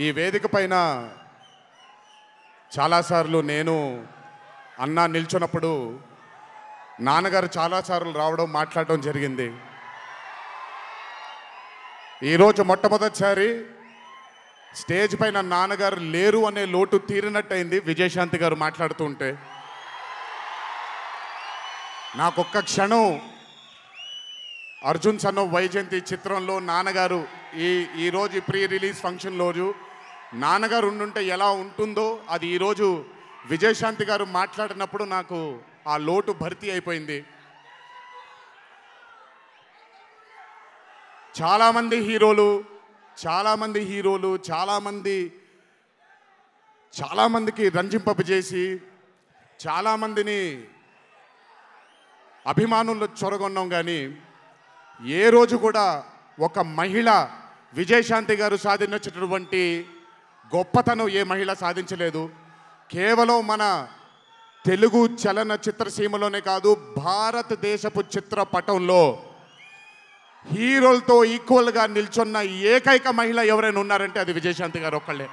ఈ వేదిక పైన చాలాసార్లు నేను అన్న నిల్చున్నప్పుడు నాన్నగారు చాలాసార్లు రావడం మాట్లాడడం జరిగింది. ఈరోజు మొట్టమొదటిసారి స్టేజ్ పైన నాన్నగారు లేరు అనే లోటు తీరినట్టయింది విజయశాంతి గారు మాట్లాడుతుంటే. నాకొక్క క్షణం అర్జున్ సన్ ఆఫ్ వైజయంతి చిత్రంలో నాన్నగారు ఈరోజు ప్రీ రిలీజ్ ఫంక్షన్ రోజు నాన్నగారు ఉండుంటే ఎలా ఉంటుందో అది ఈరోజు విజయశాంతి గారు మాట్లాడినప్పుడు నాకు ఆ లోటు భర్తీ అయిపోయింది. చాలామంది హీరోలు చాలామందికి రంజింపజేసి చాలామందిని అభిమానులు చొరగొన్నాం. కానీ ఏ రోజు కూడా ఒక మహిళ విజయశాంతి గారు సాధించినటువంటి గొప్పతనం ఏ మహిళ సాధించలేదు. కేవలం మన తెలుగు చలన చిత్రసీమలోనే కాదు, భారతదేశపు చిత్రపటంలో హీరోలతో ఈక్వల్గా నిల్చున్న ఏకైక మహిళ ఎవరైనా ఉన్నారంటే అది విజయశాంతి గారు ఒక్కళ్ళే.